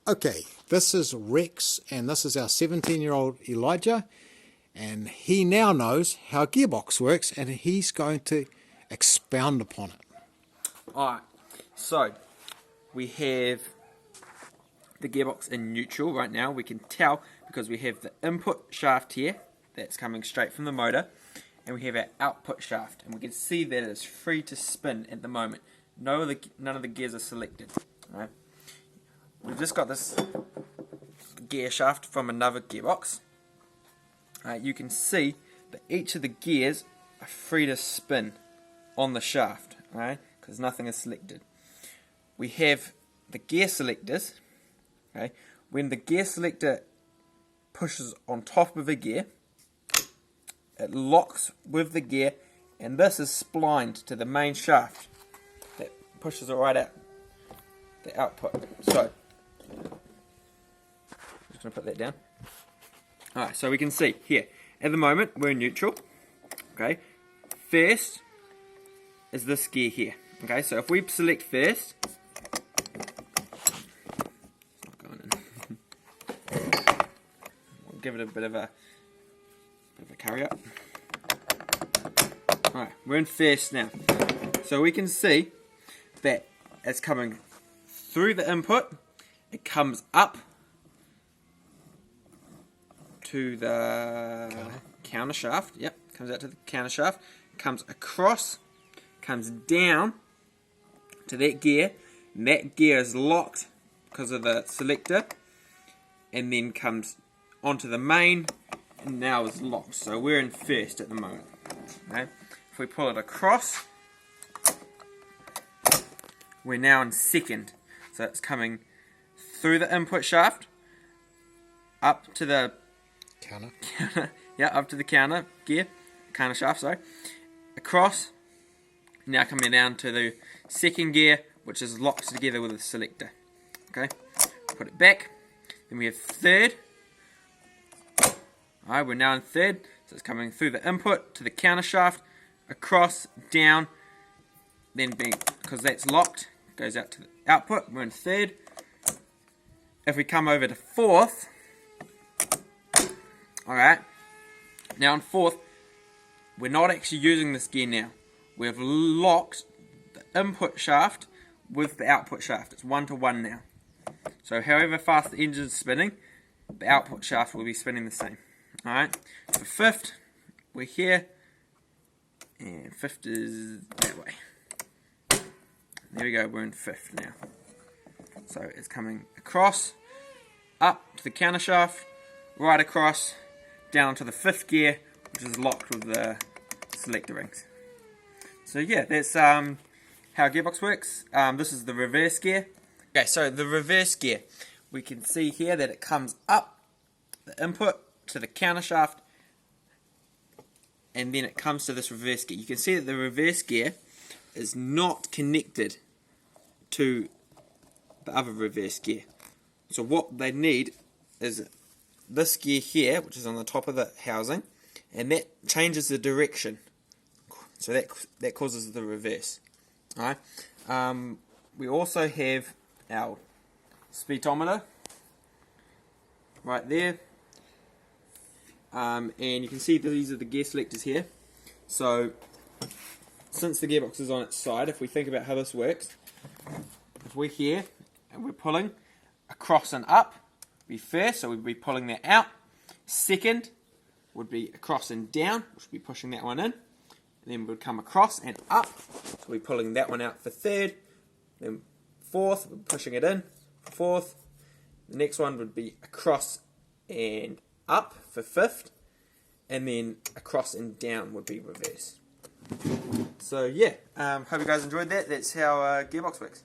Okay, this is Rex, and this is our 17-year-old Elijah, and he now knows how a gearbox works, and he's going to expound upon it. Alright, so we have the gearbox in neutral right now. We can tell because we have the input shaft here that's coming straight from the motor, and we have our output shaft, and we can see that it's free to spin at the moment. None of the gears are selected. Right? We've just got this gear shaft from another gearbox. You can see that each of the gears are free to spin on the shaft, right? Because nothing is selected. We have the gear selectors. Okay? When the gear selector pushes on top of a gear, it locks with the gear, and this is splined to the main shaft that pushes it right out, the output. So, I'm just going to put that down. Alright, so we can see here, at the moment we're in neutral. Okay, first is this gear here. Okay, so if we select first, it's not going in. We'll give it a bit of a carry up. Alright, we're in first now. So we can see that it's coming through the input, it comes up to the counter shaft. Yep, comes out to the counter shaft, comes across, comes down to that gear, and that gear is locked because of the selector, and then comes onto the main, and now is locked. So we're in first at the moment. Okay? If we pull it across, we're now in second. So it's coming through the input shaft, up to the Counter. Yeah, up to the counter shaft, sorry. Across, now coming down to the second gear, which is locked together with the selector. Okay, put it back. Then we have third. Alright, we're now in third, so it's coming through the input to the counter shaft, across, down, then because that's locked, goes out to the output. We're in third. If we come over to fourth, alright, now in fourth, we're not actually using this gear now. We've locked the input shaft with the output shaft. It's 1-to-1 now. So however fast the engine is spinning, the output shaft will be spinning the same. Alright, for fifth, we're here, and fifth is that way. There we go, we're in fifth now. So it's coming across, up to the counter shaft, right across, down to the fifth gear, which is locked with the selector rings. So yeah, that's how a gearbox works. This is the reverse gear. Okay, so the reverse gear, we can see here that it comes up the input to the counter shaft, and then it comes to this reverse gear. You can see that the reverse gear is not connected to the other reverse gear. So what they need is this gear here, which is on the top of the housing, and that changes the direction. So that causes the reverse. Alright. We also have our speedometer right there. And you can see these are the gear selectors here. So since the gearbox is on its side, if we think about how this works, if we're here and we're pulling across and up, be first, so we'd be pulling that out. Second would be across and down, which would be pushing that one in. And then we would come across and up, so we'd be pulling that one out for third. Then fourth, we're pushing it in for fourth. The next one would be across and up for fifth. And then across and down would be reverse. So yeah, hope you guys enjoyed that. That's how gearbox works.